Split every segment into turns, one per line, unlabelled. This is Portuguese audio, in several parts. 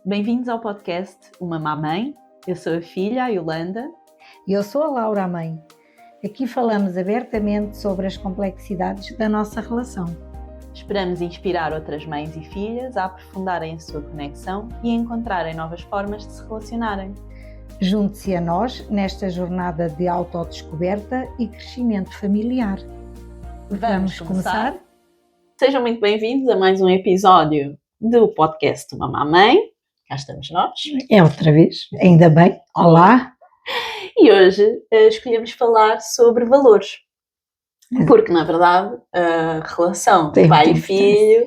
Bem-vindos ao podcast Uma Má Mãe. Eu sou a filha, a Yolanda.
E eu sou a Laura, a mãe. Aqui falamos abertamente sobre as complexidades da nossa relação.
Esperamos inspirar outras mães e filhas a aprofundarem a sua conexão e a encontrarem novas formas de se relacionarem.
Junte-se a nós nesta jornada de autodescoberta e crescimento familiar. Vamos começar?
Sejam muito bem-vindos a mais um episódio do podcast Uma Má Mãe. Cá estamos nós.
É outra vez, ainda bem. Olá!
E hoje escolhemos falar sobre valores. Porque, na verdade, a relação de pai e filho,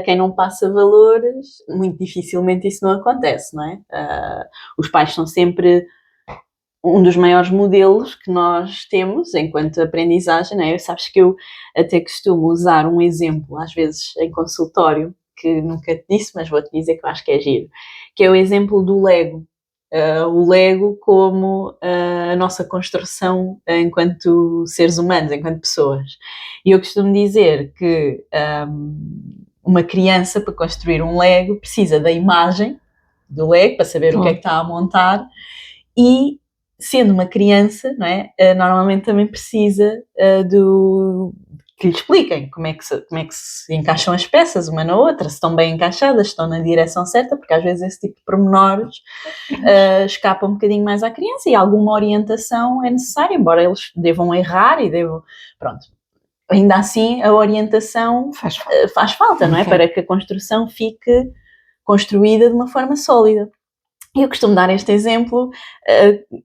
quem não passa valores, muito dificilmente isso não acontece, não é? Os pais são sempre um dos maiores modelos que nós temos enquanto aprendizagem, não é? Sabes que eu até costumo usar um exemplo, às vezes em consultório, que nunca te disse, mas vou-te dizer que eu acho que é giro, que é o exemplo do Lego. O Lego como a nossa construção enquanto seres humanos, enquanto pessoas. E eu costumo dizer que uma criança, para construir um Lego, precisa da imagem do Lego, para saber o que é que está a montar, e sendo uma criança, não é? Normalmente também precisa que lhe expliquem como é que se encaixam as peças uma na outra, se estão bem encaixadas, se estão na direção certa, porque às vezes esse tipo de pormenores escapa um bocadinho mais à criança e alguma orientação é necessária, embora eles devam errar e devam... Pronto. Ainda assim, a orientação faz falta, não é? Para que a construção fique construída de uma forma sólida. E eu costumo dar este exemplo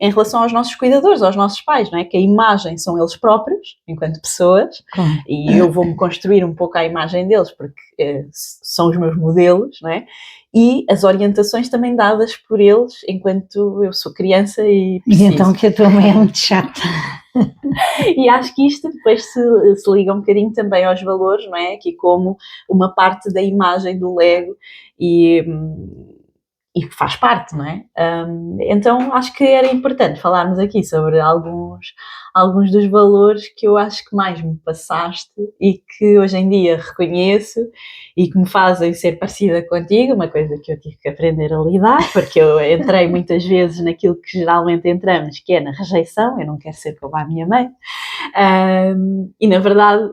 em relação aos nossos cuidadores, aos nossos pais, não é? Que a imagem são eles próprios, enquanto pessoas, e eu vou-me construir um pouco à imagem deles, porque são os meus modelos, não é? E as orientações também dadas por eles, enquanto eu sou criança e preciso.
E então que a tua mãe é muito chata.
E acho que isto depois se liga um bocadinho também aos valores, não é? Aqui como uma parte da imagem do Lego e que faz parte, não é? Então acho que era importante falarmos aqui sobre alguns dos valores que eu acho que mais me passaste e que hoje em dia reconheço e que me fazem ser parecida contigo, uma coisa que eu tive que aprender a lidar, porque eu entrei muitas vezes naquilo que geralmente entramos, que é na rejeição, eu não quero ser como a minha mãe, e na verdade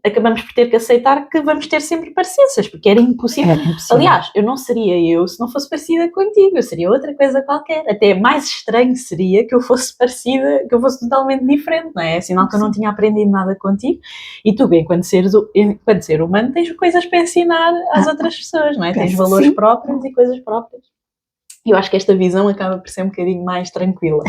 acabamos por ter que aceitar que vamos ter sempre parecenças, porque era impossível. Aliás, eu não seria eu se não fosse parecida contigo, eu seria outra coisa qualquer. Até mais estranho seria que eu fosse parecida, que eu fosse totalmente diferente, não é? É sinal que eu não tinha aprendido nada contigo e tu, enquanto ser humano, tens coisas para ensinar às outras pessoas, não é? Tens valores próprios e coisas próprias. E eu acho que esta visão acaba por ser um bocadinho mais tranquila.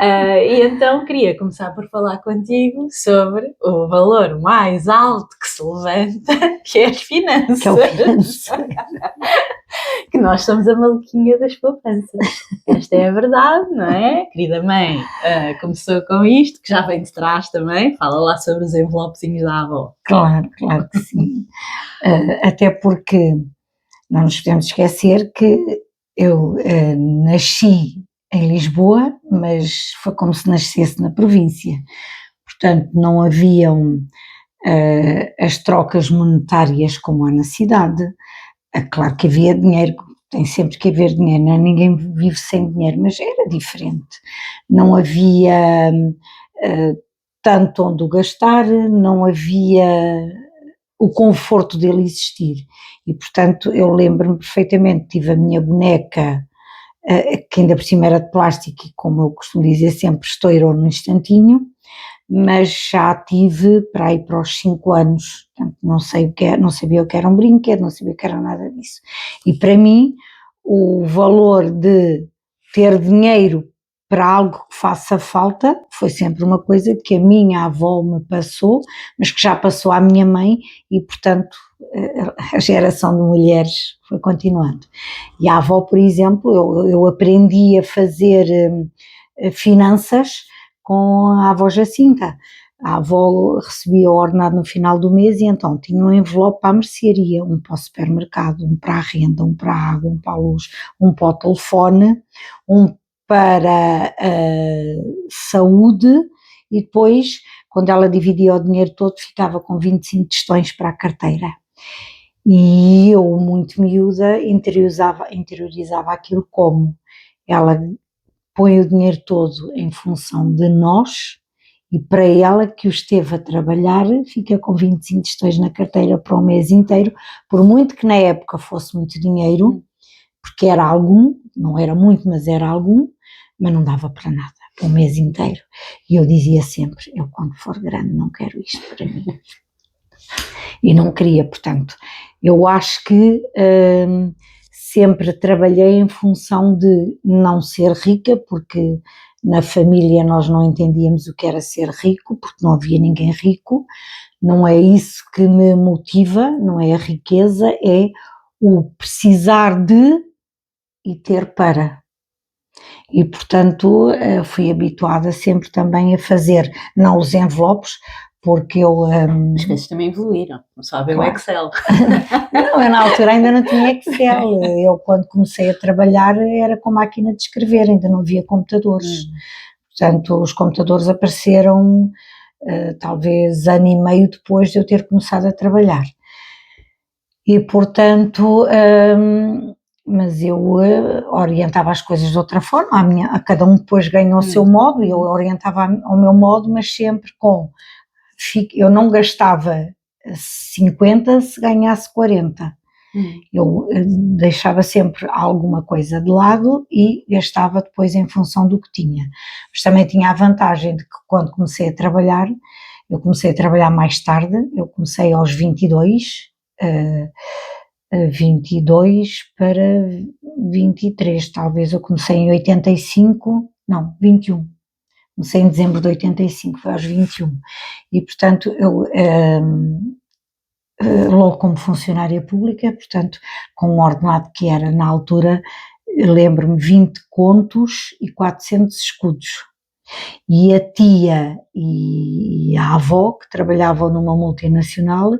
E então queria começar por falar contigo sobre o valor mais alto que se levanta, que é as finanças.
Que é o financeiro.
Que nós somos a maluquinha das poupanças. Esta é a verdade, não é? Querida mãe, começou com isto, que já vem de trás também. Fala lá sobre os envelopezinhos da avó.
Claro que sim. Até porque não nos podemos esquecer que eu nasci em Lisboa, mas foi como se nascesse na província. Portanto, não haviam as trocas monetárias como há na cidade. Claro que havia dinheiro, tem sempre que haver dinheiro, não é? Ninguém vive sem dinheiro, mas era diferente. Não havia tanto onde o gastar, não havia o conforto dele existir. E, portanto, eu lembro-me perfeitamente, tive a minha boneca, que ainda por cima era de plástico e, como eu costumo dizer sempre, estourou num instantinho, mas já tive para ir para os 5 anos, portanto, não sabia o que era um brinquedo, não sabia o que era nada disso. E para mim, o valor de ter dinheiro para algo que faça falta foi sempre uma coisa que a minha avó me passou, mas que já passou à minha mãe e, portanto, a geração de mulheres foi continuando. E a avó, por exemplo, eu aprendi a fazer finanças com a avó Jacinta. A avó recebia o ordenado no final do mês e então tinha um envelope para a mercearia, um para o supermercado, um para a renda, um para a água, um para a luz, um para o telefone, um para a saúde e depois, quando ela dividia o dinheiro todo, ficava com 25 tostões para a carteira. E eu, muito miúda, interiorizava aquilo como ela põe o dinheiro todo em função de nós e para ela que o esteve a trabalhar fica com 25 tostões na carteira para um mês inteiro, por muito que na época fosse muito dinheiro, porque era algum, não era muito, mas era algum, mas não dava para nada, para um mês inteiro. E eu dizia sempre, eu quando for grande não quero isto para mim. E não queria, portanto, eu acho que sempre trabalhei em função de não ser rica, porque na família nós não entendíamos o que era ser rico, porque não havia ninguém rico, não é isso que me motiva, não é a riqueza, é o precisar de e ter para. E, portanto, fui habituada sempre também a fazer, não os envelopes, porque eu...
As coisas também evoluíram, não só a ver
Claro.
o Excel.
Não, eu na altura ainda não tinha Excel, eu quando comecei a trabalhar era com máquina de escrever, ainda não havia computadores, portanto os computadores apareceram talvez ano e meio depois de eu ter começado a trabalhar. E, portanto, mas eu orientava as coisas de outra forma, a cada um depois ganhou o seu modo, e eu orientava ao meu modo, mas sempre com, eu não gastava 50 se ganhasse 40, eu deixava sempre alguma coisa de lado e gastava depois em função do que tinha, mas também tinha a vantagem de que quando comecei a trabalhar, eu comecei a trabalhar mais tarde, eu comecei aos 22 para 23, talvez eu comecei em 85, não, 21, comecei em dezembro de 85, foi aos 21, e portanto eu logo como funcionária pública, portanto com um ordenado que era na altura, lembro-me, 20 contos e 400 escudos. E a tia e a avó, que trabalhavam numa multinacional,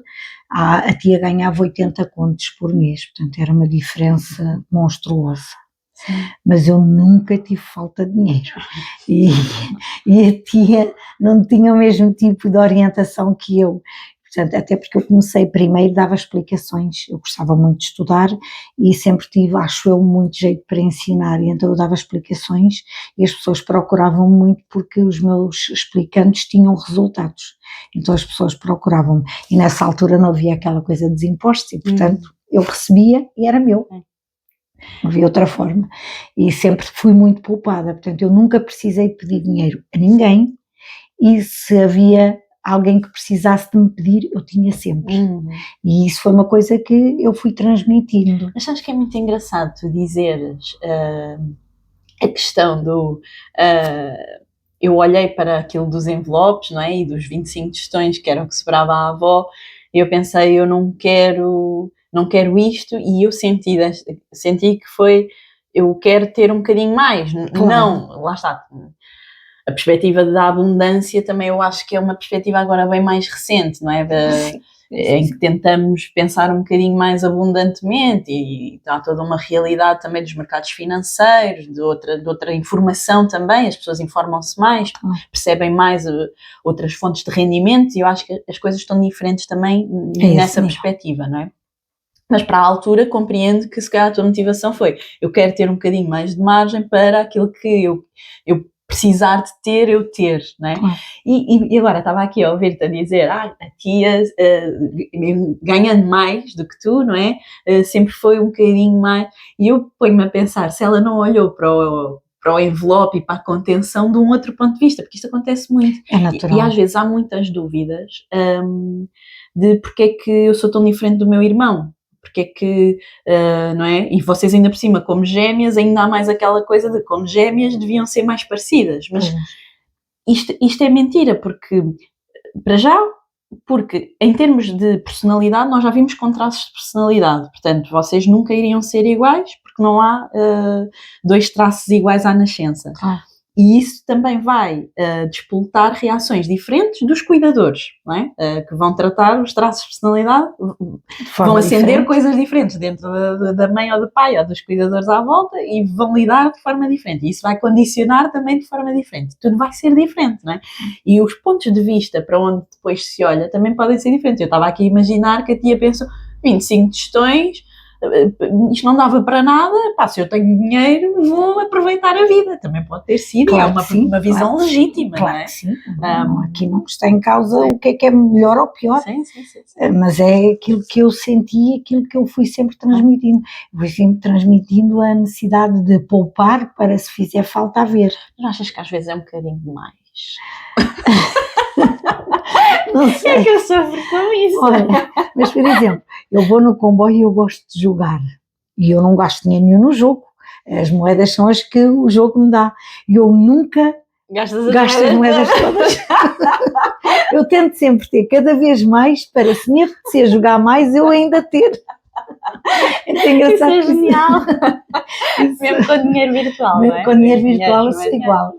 a tia ganhava 80 contos por mês, portanto era uma diferença monstruosa. Sim. Mas eu nunca tive falta de dinheiro e a tia não tinha o mesmo tipo de orientação que eu. Portanto, até porque eu comecei primeiro, dava explicações, eu gostava muito de estudar e sempre tive, acho eu, muito jeito para ensinar, e então eu dava explicações e as pessoas procuravam muito porque os meus explicantes tinham resultados, então as pessoas procuravam-me, e nessa altura não havia aquela coisa dos impostos e portanto eu recebia e era meu, não havia outra forma, e sempre fui muito poupada, portanto eu nunca precisei pedir dinheiro a ninguém, e se havia alguém que precisasse de me pedir, eu tinha sempre. E isso foi uma coisa que eu fui transmitindo.
Mas acho que é muito engraçado tu dizeres a questão do... eu olhei para aquilo dos envelopes, não é? E dos 25 tostões, que era o que sobrava à avó, e eu pensei, eu não quero isto, e eu senti que foi, eu quero ter um bocadinho mais. Claro. Não, lá está... A perspectiva da abundância também eu acho que é uma perspectiva agora bem mais recente, não é? Em que tentamos pensar um bocadinho mais abundantemente e há toda uma realidade também dos mercados financeiros, de outra informação também, as pessoas informam-se mais, percebem mais outras fontes de rendimento e eu acho que as coisas estão diferentes também nessa perspectiva, não é? Mas para a altura compreendo que se calhar a tua motivação foi eu quero ter um bocadinho mais de margem para aquilo que eu precisar de ter, eu ter, não é? E agora estava aqui a ouvir-te a dizer, a tia ganhando mais do que tu, não é? Sempre foi um bocadinho mais, e eu ponho-me a pensar, se ela não olhou para o envelope e para a contenção de um outro ponto de vista, porque isto acontece muito.
É natural.
E às vezes há muitas dúvidas de porque é que eu sou tão diferente do meu irmão. Porque é que, não é? E vocês ainda por cima, como gêmeas, ainda há mais aquela coisa de como gêmeas deviam ser mais parecidas, mas isto é mentira, porque, para já, porque em termos de personalidade, nós já vimos contrastes de personalidade, portanto, vocês nunca iriam ser iguais, porque não há dois traços iguais à nascença. E isso também vai despoltar reações diferentes dos cuidadores, não é? Que vão tratar os traços de personalidade, vão acender coisas diferentes dentro da mãe ou do pai ou dos cuidadores à volta e vão lidar de forma diferente. E isso vai condicionar também de forma diferente. Tudo vai ser diferente, não é? E os pontos de vista para onde depois se olha também podem ser diferentes. Eu estava aqui a imaginar que a tia pensou, 25 tostões, isto não dava para nada, pá, se eu tenho dinheiro vou aproveitar a vida, também pode ter sido,
claro,
é uma visão legítima,
claro,
não é?
Que sim, aqui não está em causa o que é melhor ou pior,
sim.
Mas é aquilo que eu senti, aquilo que eu fui sempre transmitindo, a necessidade de poupar para se fizer falta haver.
Não achas que às vezes é um bocadinho demais?
Não sei.
É que eu sofro com isso.
Olha, mas por exemplo, eu vou no comboio e eu gosto de jogar e eu não gasto dinheiro nenhum no jogo, as moedas são as que o jogo me dá e eu nunca gasto as moedas todas. Eu tento sempre ter cada vez mais para, se me apetecer jogar mais, eu ainda ter.
Isso é genial. Mesmo com dinheiro virtual, não é?
Com dinheiro virtual eu sou igual.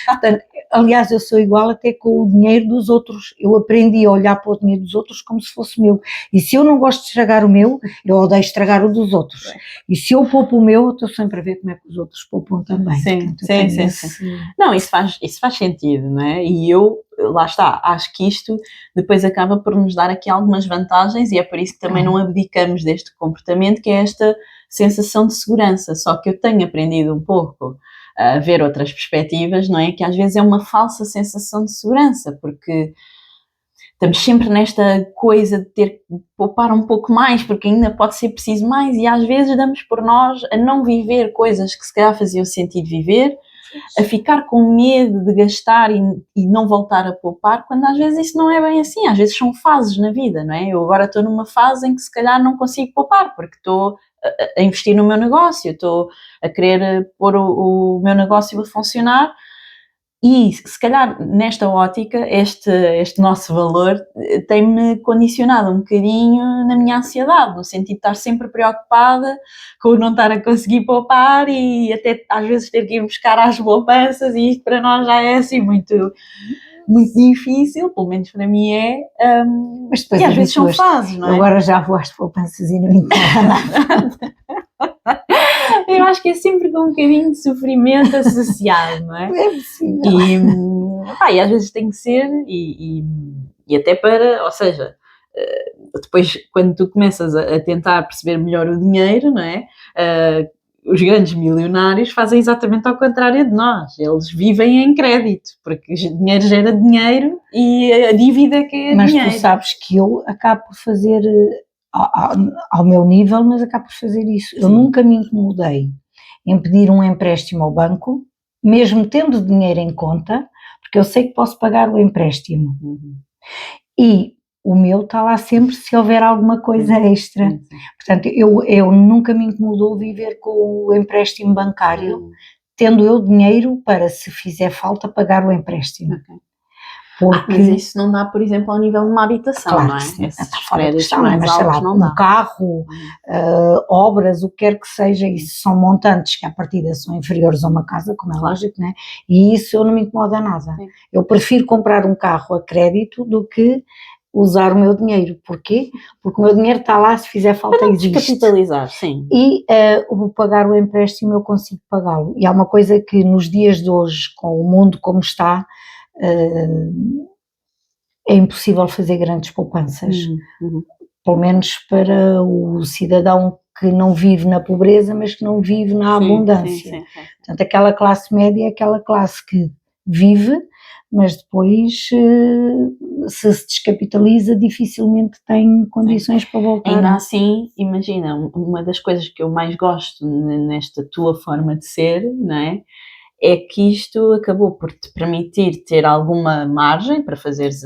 Portanto, aliás, eu sou igual até com o dinheiro dos outros. Eu aprendi a olhar para o dinheiro dos outros como se fosse meu. E se eu não gosto de estragar o meu, eu odeio estragar o dos outros. E se eu poupo o meu, eu estou sempre a ver como é que os outros poupam também.
Sim. Não, isso faz sentido, não é? E eu, lá está, acho que isto depois acaba por nos dar aqui algumas vantagens e é por isso que também não abdicamos deste comportamento, que é esta sensação de segurança. Só que eu tenho aprendido um pouco a ver outras perspectivas, não é? Que às vezes é uma falsa sensação de segurança, porque estamos sempre nesta coisa de ter que poupar um pouco mais, porque ainda pode ser preciso mais, e às vezes damos por nós a não viver coisas que se calhar faziam sentido viver, a ficar com medo de gastar e não voltar a poupar, quando às vezes isso não é bem assim, às vezes são fases na vida, não é? Eu agora estou numa fase em que se calhar não consigo poupar, porque estou a investir no meu negócio, estou a querer pôr o meu negócio a funcionar, e se calhar nesta ótica este nosso valor tem-me condicionado um bocadinho na minha ansiedade, no sentido de estar sempre preocupada com não estar a conseguir poupar e até às vezes ter que ir buscar às poupanças, e isto para nós já é assim muito difícil, pelo menos para mim é,
mas depois
e às vezes são fases, não é?
Agora já vou às poupanças e não entendo nada.
Eu acho que é sempre com um bocadinho de sofrimento associado, não é?
É possível.
E às vezes tem que ser, e até para, ou seja, depois quando tu começas a tentar perceber melhor o dinheiro, não é? Os grandes milionários fazem exatamente ao contrário de nós, eles vivem em crédito, porque dinheiro gera dinheiro e a dívida que é
mas
dinheiro.
Mas tu sabes que eu acabo por fazer... Ao meu nível, mas acabo por fazer isso. Eu nunca me incomodei em pedir um empréstimo ao banco, mesmo tendo dinheiro em conta, porque eu sei que posso pagar o empréstimo. E o meu está lá sempre se houver alguma coisa extra. Portanto, eu nunca me incomodou viver com o empréstimo bancário, tendo eu dinheiro para, se fizer falta, pagar o empréstimo.
Porque... mas isso não dá, por exemplo, ao nível de uma habitação, claro, não é? Esses créditos mais altos não dá.
Um carro, obras, o que quer que seja, isso são montantes que à partida são inferiores a uma casa, como é lógico, né? E isso eu não me incomoda nada. Sim. Eu prefiro comprar um carro a crédito do que usar o meu dinheiro. Porquê? Porque o meu dinheiro está lá, se fizer falta existe.
Descapitalizar, sim.
E pagar o empréstimo eu consigo pagá-lo. E há uma coisa que nos dias de hoje, com o mundo como está, é impossível fazer grandes poupanças, pelo menos para o cidadão que não vive na pobreza, mas que não vive na abundância. Sim. Portanto, aquela classe média é aquela classe que vive, mas depois se descapitaliza, dificilmente tem condições para voltar.
Ainda assim, imagina, uma das coisas que eu mais gosto nesta tua forma de ser, não é? É que isto acabou por te permitir ter alguma margem para fazeres,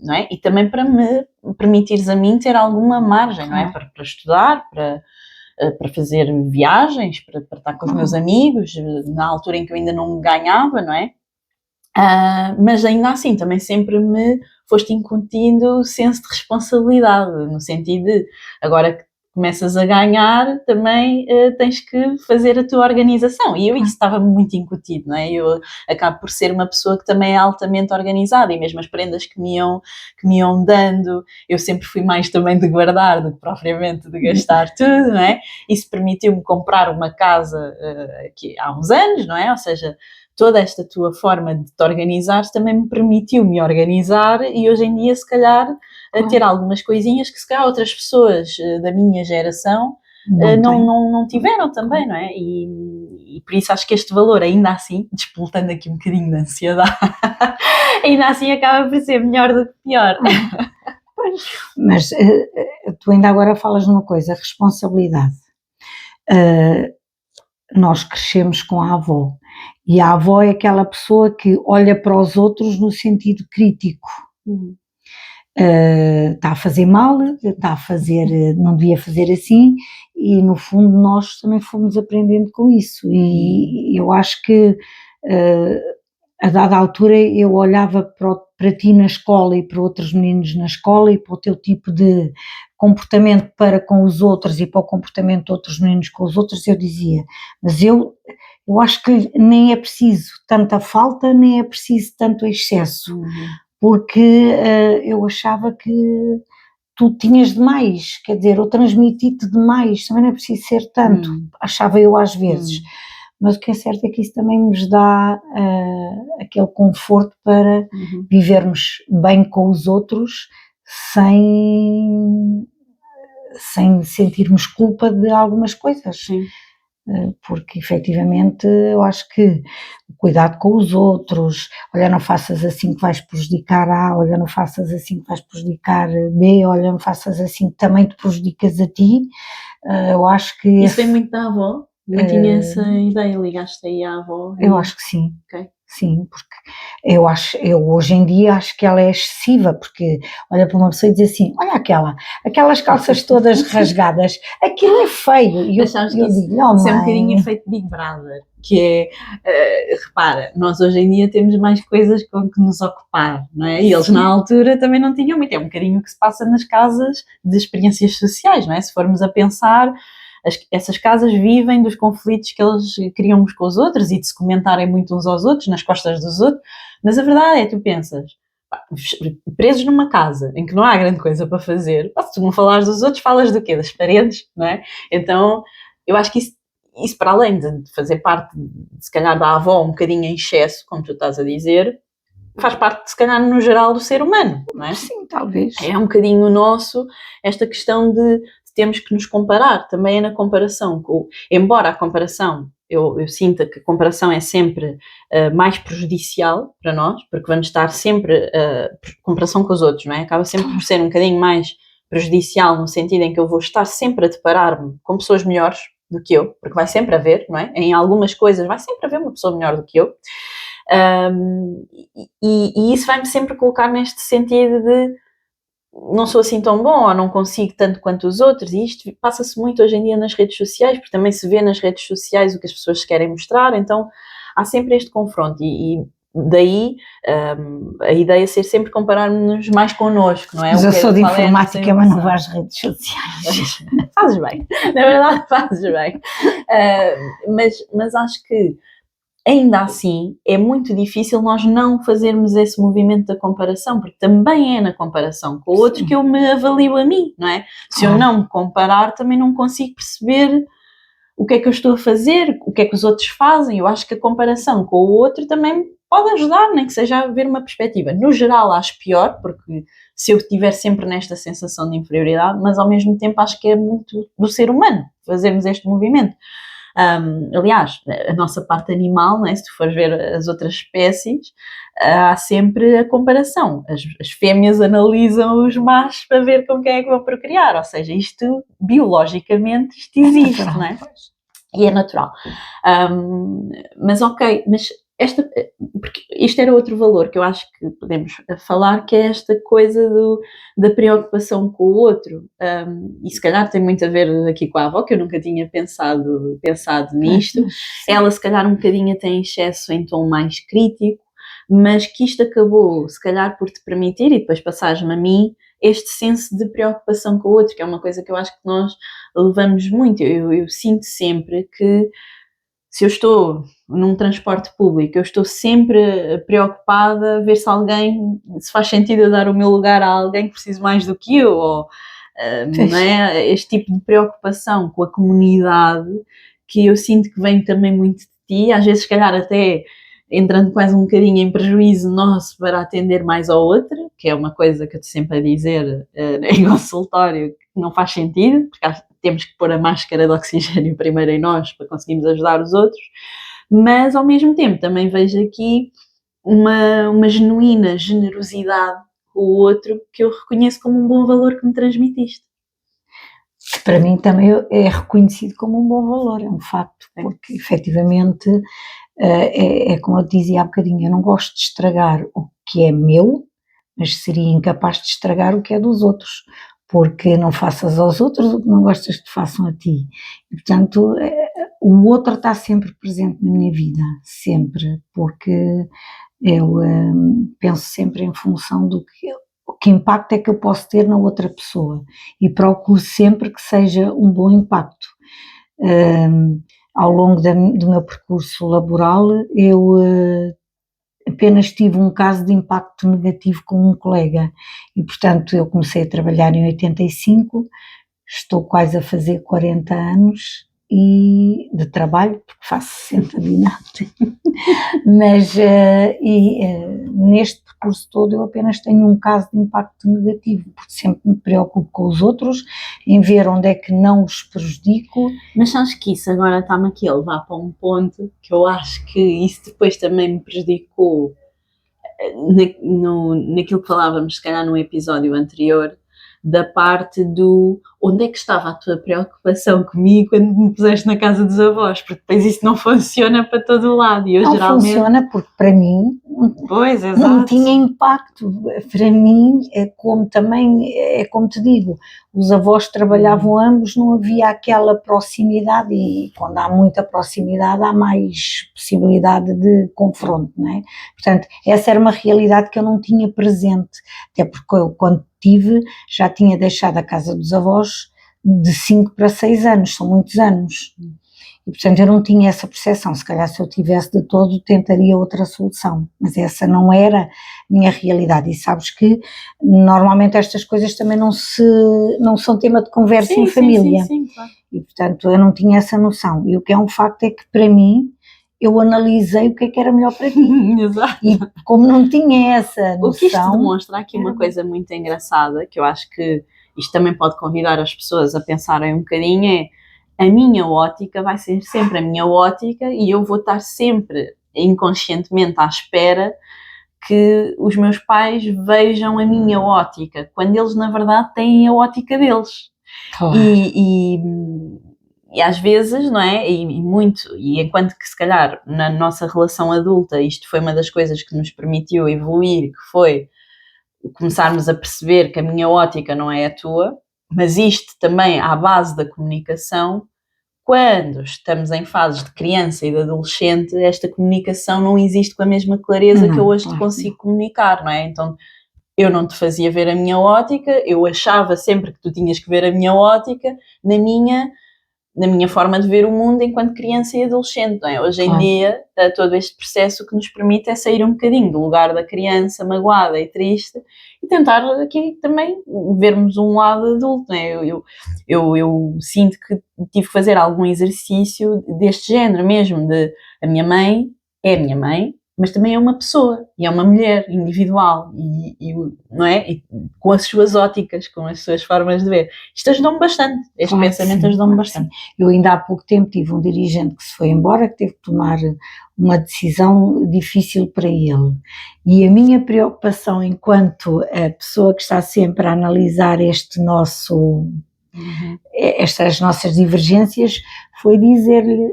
não é? E também para me permitires a mim ter alguma margem, não é? Para estudar, para fazer viagens, para estar com os meus amigos, na altura em que eu ainda não ganhava, não é? Mas ainda assim também sempre me foste incutindo o senso de responsabilidade, no sentido de, agora que começas a ganhar, também tens que fazer a tua organização, e isso estava-me muito incutido, não é? Eu acabo por ser uma pessoa que também é altamente organizada, e mesmo as prendas que me iam dando, eu sempre fui mais também de guardar do que propriamente de gastar tudo, não é? Isso permitiu-me comprar uma casa aqui há uns anos, não é? Ou seja, toda esta tua forma de te organizar também me permitiu me organizar e hoje em dia, se calhar, ter algumas coisinhas que se calhar outras pessoas da minha geração não tiveram também, não é? E por isso acho que este valor, ainda assim, despoltando aqui um bocadinho de ansiedade, ainda assim acaba por ser melhor do que pior.
Mas tu ainda agora falas numa coisa, responsabilidade. Nós crescemos com a avó, e a avó é aquela pessoa que olha para os outros no sentido crítico. Está a fazer mal, está a fazer, não devia fazer assim, e no fundo nós também fomos aprendendo com isso, e eu acho que a dada altura eu olhava para ti na escola e para outros meninos na escola e para o teu tipo de comportamento para com os outros e para o comportamento de outros meninos com os outros, eu dizia, mas eu acho que nem é preciso tanta falta, nem é preciso tanto excesso, porque eu achava que tu tinhas demais, quer dizer, eu transmiti-te demais, também não é preciso ser tanto, achava eu às vezes. Mas o que é certo é que isso também nos dá aquele conforto para vivermos bem com os outros sem sentirmos culpa de algumas coisas.
Sim.
Porque efetivamente eu acho que o cuidado com os outros, olha, não faças assim que vais prejudicar A, olha, não faças assim que vais prejudicar B, olha, não faças assim que também te prejudicas a ti, eu acho que...
Isso vem muito da avó? Não tinha essa ideia, ligaste aí à avó?
Eu acho que sim.
Okay.
Sim, porque eu hoje em dia acho que ela é excessiva, porque olha para uma pessoa e diz assim, olha aquelas calças todas rasgadas, aquilo é feio, e eu digo, não,
isso é um bocadinho efeito Big Brother, que é, repara, nós hoje em dia temos mais coisas com que nos ocupar, não é? E eles na altura também não tinham muito, é um bocadinho o que se passa nas casas de experiências sociais, não é? Se formos a pensar... Essas casas vivem dos conflitos que eles criam uns com os outros e de se comentarem muito uns aos outros, nas costas dos outros, mas a verdade é, tu pensas, presos numa casa em que não há grande coisa para fazer, se tu não falares dos outros, falas do quê? Das paredes, não é? Então, eu acho que isso para além de fazer parte, se calhar, da avó um bocadinho em excesso, como tu estás a dizer, faz parte, se calhar, no geral do ser humano, não é?
Sim, talvez.
É um bocadinho nosso esta questão de temos que nos comparar, também é na comparação, embora a comparação, eu sinta que a comparação é sempre mais prejudicial para nós, porque vamos estar sempre, comparação com os outros, não é? Acaba sempre por ser um bocadinho mais prejudicial, no sentido em que eu vou estar sempre a deparar-me com pessoas melhores do que eu, porque vai sempre haver, não é? Em algumas coisas vai sempre haver uma pessoa melhor do que eu, e isso vai-me sempre colocar neste sentido de não sou assim tão bom, ou não consigo tanto quanto os outros, e isto passa-se muito hoje em dia nas redes sociais, porque também se vê nas redes sociais o que as pessoas querem mostrar, então há sempre este confronto, e daí a ideia ser sempre comparar-nos mais connosco, não é?
Mas eu sou de informática, mas não vou às redes sociais.
Fazes bem, na verdade fazes bem, mas acho que ainda assim, é muito difícil nós não fazermos esse movimento da comparação, porque também é na comparação com o outro que eu me avalio a mim, não é? Se eu não me comparar, também não consigo perceber o que é que eu estou a fazer, o que é que os outros fazem. Eu acho que a comparação com o outro também pode ajudar, nem que seja a ver uma perspectiva. No geral, acho pior, porque se eu estiver sempre nesta sensação de inferioridade, mas ao mesmo tempo acho que é muito do ser humano fazermos este movimento. Aliás, a nossa parte animal, não é? Se tu fores ver as outras espécies, há sempre a comparação. As fêmeas analisam os machos para ver com quem é que vão procriar, ou seja, isto biologicamente isto existe, é natural, não é? E é natural. Mas ok, mas porque isto era outro valor que eu acho que podemos falar, que é esta coisa da preocupação com o outro, e se calhar tem muito a ver aqui com a avó, que eu nunca tinha pensado nisto. Ela se calhar um bocadinho tem excesso em tom mais crítico, mas que isto acabou se calhar por te permitir, e depois passares-me a mim, este senso de preocupação com o outro, que é uma coisa que eu acho que nós levamos muito. Eu sinto sempre que se eu estou num transporte público, eu estou sempre preocupada a ver se faz sentido eu dar o meu lugar a alguém que precisa mais do que eu, ou não é? Este tipo de preocupação com a comunidade que eu sinto que vem também muito de ti, às vezes se calhar até entrando quase um bocadinho em prejuízo nosso para atender mais ao outro, que é uma coisa que eu estou sempre a dizer em consultório, que não faz sentido, porque temos que pôr a máscara de oxigênio primeiro em nós para conseguirmos ajudar os outros, mas ao mesmo tempo também vejo aqui uma genuína generosidade com o outro que eu reconheço como um bom valor que me transmitiste.
Para mim também é reconhecido como um bom valor, é um facto, porque efetivamente é como eu dizia há bocadinho, eu não gosto de estragar o que é meu, mas seria incapaz de estragar o que é dos outros, porque não faças aos outros o que não gostas que façam a ti. E, portanto, o outro está sempre presente na minha vida, sempre, porque eu penso sempre em função do que impacto é que eu posso ter na outra pessoa e procuro sempre que seja um bom impacto. Ao longo do meu percurso laboral, eu apenas tive um caso de impacto negativo com um colega e, portanto, eu comecei a trabalhar em 85, estou quase a fazer 40 anos de trabalho, porque faço 60 de idade, mas neste percurso todo eu apenas tenho um caso de impacto negativo, porque sempre me preocupo com os outros, em ver onde é que não os prejudico.
Mas sabes que isso agora está-me aqui a levar para um ponto que eu acho que isso depois também me prejudicou naquilo que falávamos, se calhar num episódio anterior, da parte do onde é que estava a tua preocupação comigo quando me puseste na casa dos avós, porque depois isso não funciona para todo o lado. E eu,
não
geralmente...
funciona porque para mim não tinha impacto. Para mim, como também, é como te digo, os avós trabalhavam ambos, não havia aquela proximidade e quando há muita proximidade há mais possibilidade de confronto, não é? Portanto, essa era uma realidade que eu não tinha presente, até porque eu quando já tinha deixado a casa dos avós de 5 para 6 anos, são muitos anos. E, portanto, eu não tinha essa percepção. Se calhar, se eu tivesse de todo, tentaria outra solução. Mas essa não era a minha realidade. E sabes que, normalmente, estas coisas também não são tema de conversa em família.
Sim, claro.
E, portanto, eu não tinha essa noção. E o que é um facto é que, para mim, eu analisei o que é que era melhor para ti.
Exato.
E como não tinha essa noção...
O que isto demonstra aqui uma coisa muito engraçada, que eu acho que isto também pode convidar as pessoas a pensarem um bocadinho, é a minha ótica vai ser sempre a minha ótica e eu vou estar sempre inconscientemente à espera que os meus pais vejam a minha ótica, quando eles na verdade têm a ótica deles.
Claro.
E às vezes, não é? E enquanto que se calhar na nossa relação adulta isto foi uma das coisas que nos permitiu evoluir, que foi começarmos a perceber que a minha ótica não é a tua, mas isto também à base da comunicação, quando estamos em fases de criança e de adolescente, esta comunicação não existe com a mesma clareza que eu hoje te consigo comunicar, não é? Então eu não te fazia ver a minha ótica, eu achava sempre que tu tinhas que ver a minha ótica na minha forma de ver o mundo enquanto criança e adolescente, não é? Hoje em dia, todo este processo que nos permite é sair um bocadinho do lugar da criança magoada e triste e tentar aqui também vermos um lado adulto, não é? Eu sinto que tive que fazer algum exercício deste género mesmo, de a minha mãe é a minha mãe, mas também é uma pessoa, e é uma mulher individual, não é? E com as suas óticas, com as suas formas de ver. Isto ajudou-me bastante, este pensamento ajudou-me bastante.
Eu ainda há pouco tempo tive um dirigente que se foi embora, que teve que tomar uma decisão difícil para ele. E a minha preocupação enquanto a pessoa que está sempre a analisar estas nossas divergências, foi dizer-lhe...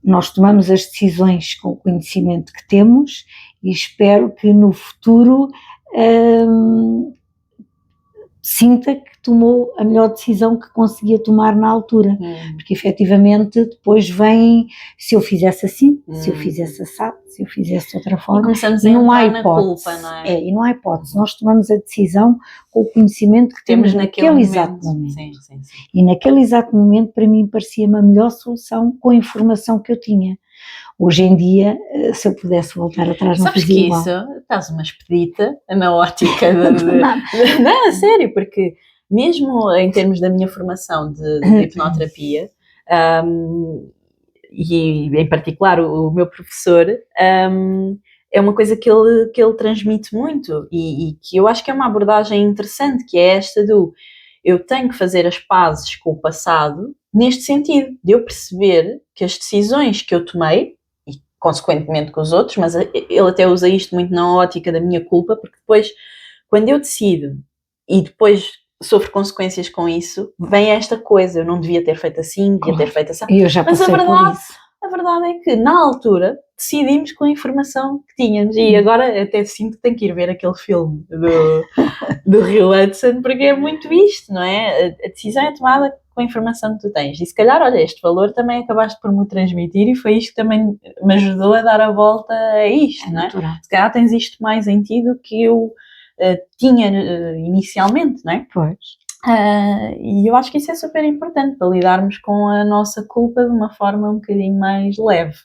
nós tomamos as decisões com o conhecimento que temos e espero que no futuro sinta que tomou a melhor decisão que conseguia tomar na altura, porque efetivamente depois vem, se eu fizesse assim, se eu fizesse assado, se eu fizesse de outra forma,
e começamos a entrar na culpa, não é?
E não há hipótese, nós tomamos a decisão com o conhecimento que temos naquele exato momento.
Sim.
E naquele exato momento para mim parecia-me a melhor solução com a informação que eu tinha. Hoje em dia, se eu pudesse voltar atrás, não fazia igual.
Sabes que isso, estás uma expedita na ótica não, a sério, porque mesmo em termos da minha formação de hipnoterapia, e em particular o meu professor, é uma coisa que ele transmite muito e que eu acho que é uma abordagem interessante, que é esta do eu tenho que fazer as pazes com o passado, neste sentido, de eu perceber que as decisões que eu tomei, e consequentemente com os outros, mas ele até usa isto muito na ótica da minha culpa, porque depois, quando eu decido e depois sofro consequências com isso, vem esta coisa, eu não devia ter feito assim, devia ter feito assim.
E eu já passei por isso.
A verdade é que, na altura, decidimos com a informação que tínhamos. E agora até sinto que tenho que ir ver aquele filme do Rio Hudson, porque é muito isto, não é? A decisão é tomada com a informação que tu tens. E se calhar, olha, este valor também acabaste por me transmitir e foi isto que também me ajudou a dar a volta a isto, não é? Se calhar tens isto mais em ti do que eu tinha inicialmente, não é?
Pois.
E eu acho que isso é super importante para lidarmos com a nossa culpa de uma forma um bocadinho mais leve.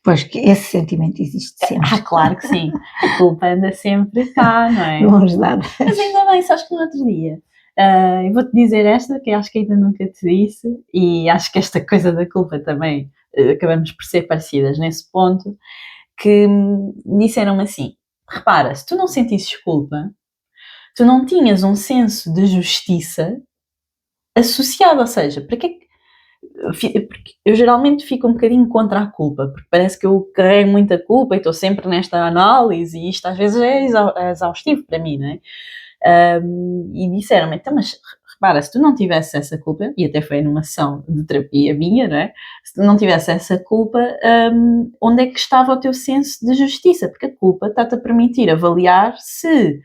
Pois, que esse sentimento existe sempre.
Claro que sim. A culpa anda sempre cá, não é?
Mãos dadas.
Mas ainda bem, sabes que no outro dia, eu vou-te dizer esta, que acho que ainda nunca te disse, e acho que esta coisa da culpa também, acabamos por ser parecidas nesse ponto, que disseram-me assim, repara, se tu não sentisses culpa, tu não tinhas um senso de justiça associado, ou seja, porque eu geralmente fico um bocadinho contra a culpa, porque parece que eu carrego muita culpa e estou sempre nesta análise e isto às vezes é exaustivo para mim, não é? E disseram-me, então, mas repara, se tu não tivesse essa culpa, e até foi numa sessão de terapia minha, não é? Se tu não tivesse essa culpa, onde é que estava o teu senso de justiça? Porque a culpa está-te a permitir avaliar se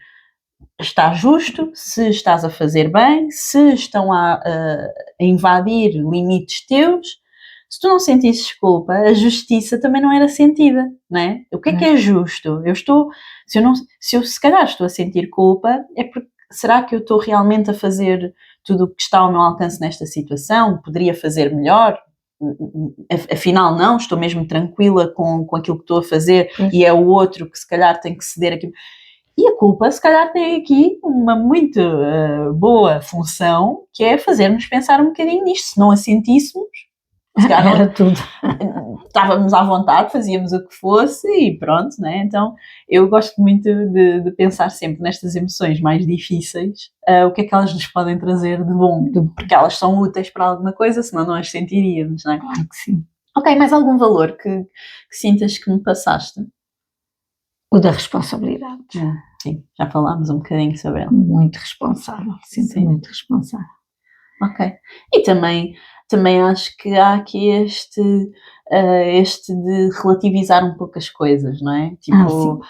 está justo, se estás a fazer bem, se estão a invadir limites teus. Se tu não sentisses culpa, a justiça também não era sentida, não é? O que é justo? Se eu se calhar estou a sentir culpa, é porque será que eu estou realmente a fazer tudo o que está ao meu alcance nesta situação? Poderia fazer melhor? Afinal não, estou mesmo tranquila com aquilo que estou a fazer e é o outro que se calhar tem que ceder aquilo. E a culpa, se calhar, tem aqui uma muito boa função, que é fazer-nos pensar um bocadinho nisto. Se não a sentíssemos, se calhar
era tudo.
Estávamos à vontade, fazíamos o que fosse e pronto, né? Então eu gosto muito de pensar sempre nestas emoções mais difíceis, o que é que elas nos podem trazer de bom, porque elas são úteis para alguma coisa, senão não as sentiríamos, não é?
Claro que sim.
Ok, mais algum valor que sintas que me passaste?
O da responsabilidade.
Sim, já falámos um bocadinho sobre ela.
Muito responsável, sempre muito responsável.
Ok. E também acho que há aqui este de relativizar um pouco as coisas, não é? Tipo,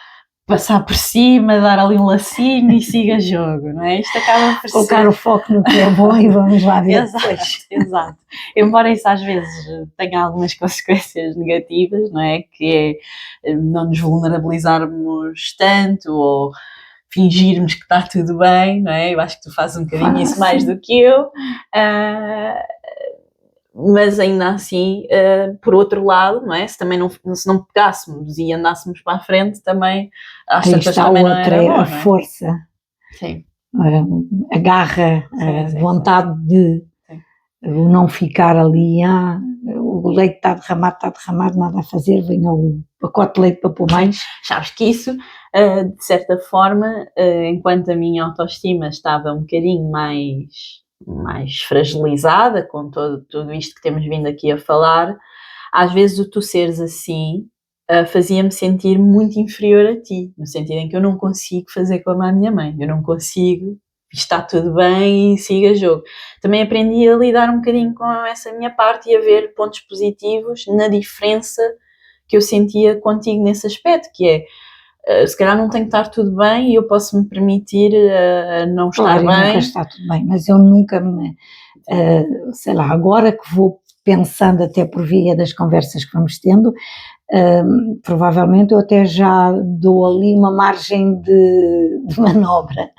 passar por cima, dar ali um lacinho e siga jogo, não é? Isto acaba por
colocar o foco no que é bom e vamos lá ver
depois. Exato. Embora isso às vezes tenha algumas consequências negativas, não é? Que é não nos vulnerabilizarmos tanto ou fingirmos que está tudo bem, não é? Eu acho que tu fazes um bocadinho isso mais do que eu. Mas ainda assim, por outro lado, não é? Se não pegássemos e andássemos para a frente, também às tantas também não era bom, não é?
A força,
sim.
A garra, a vontade de não ficar ali, o leite está derramado, nada a fazer, venha o pacote de leite para pôr mais.
Sabes que isso, de certa forma, enquanto a minha autoestima estava um bocadinho mais fragilizada com tudo isto que temos vindo aqui a falar, às vezes o tu seres assim fazia-me sentir muito inferior a ti, no sentido em que eu não consigo fazer como a minha mãe, eu não consigo, está tudo bem e siga jogo. Também aprendi a lidar um bocadinho com essa minha parte e a ver pontos positivos na diferença que eu sentia contigo nesse aspecto, que é se calhar não tem que estar tudo bem e eu posso me permitir não estar bem.
Nunca está tudo bem, mas eu nunca me, sei lá, agora que vou pensando até por via das conversas que vamos tendo, provavelmente eu até já dou ali uma margem de manobra,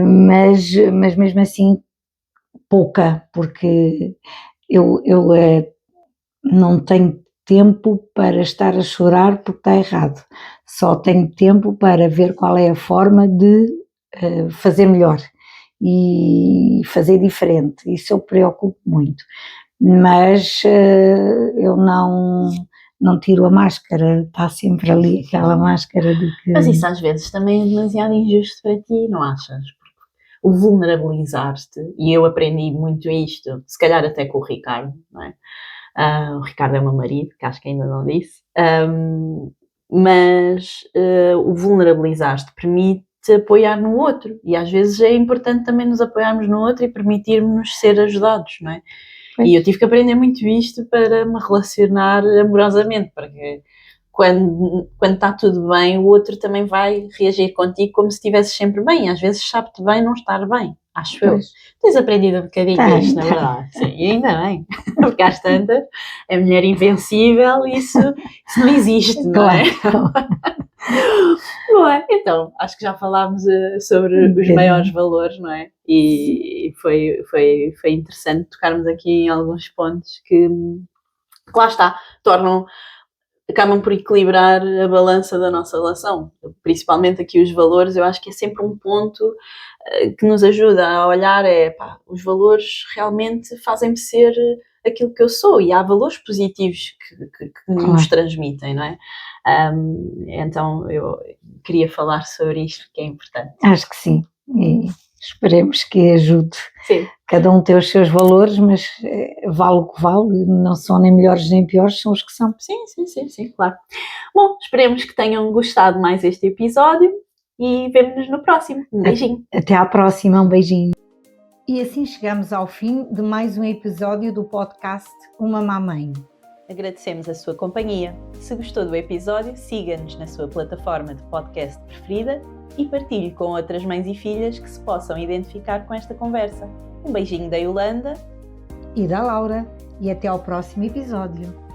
mas mesmo assim pouca, porque eu não tenho tempo para estar a chorar porque está errado, só tenho tempo para ver qual é a forma de fazer melhor e fazer diferente, isso eu preocupo muito, mas eu não tiro a máscara, está sempre ali aquela máscara de que...
Mas isso às vezes também é demasiado injusto para ti, não achas? O vulnerabilizar-te, e eu aprendi muito isto, se calhar até com o Ricardo, não é? O Ricardo é o meu marido, que acho que ainda não disse, mas o vulnerabilizar-te permite apoiar no outro, e às vezes é importante também nos apoiarmos no outro e permitirmos ser ajudados, não é? Pois. E eu tive que aprender muito isto para me relacionar amorosamente, porque quando está tudo bem, o outro também vai reagir contigo como se estivesses sempre bem. Às vezes sabe-te bem não estar bem, acho eu. Tens aprendido um bocadinho isto, na verdade. Sim, e ainda bem, porque às tantas, a mulher invencível, isso não existe, não é? Não é? Então, acho que já falámos sobre os maiores valores, não é? E foi interessante tocarmos aqui em alguns pontos que lá está, acabam por equilibrar a balança da nossa relação. Principalmente aqui os valores, eu acho que é sempre um ponto que nos ajuda a olhar, os valores realmente fazem-me ser aquilo que eu sou, e há valores positivos que nos transmitem, não é? Então eu queria falar sobre isto, que é importante.
Acho que sim, e esperemos que ajude.
Sim.
Cada um tem os seus valores, mas vale o que vale, não são nem melhores nem piores, são os que são.
Sim, claro. Bom, esperemos que tenham gostado mais este episódio e vemo-nos no próximo. Um beijinho.
Até à próxima, um beijinho. E assim chegamos ao fim de mais um episódio do podcast Uma Má Mãe.
Agradecemos a sua companhia. Se gostou do episódio, siga-nos na sua plataforma de podcast preferida e partilhe com outras mães e filhas que se possam identificar com esta conversa. Um beijinho da Yolanda
e da Laura, e até ao próximo episódio.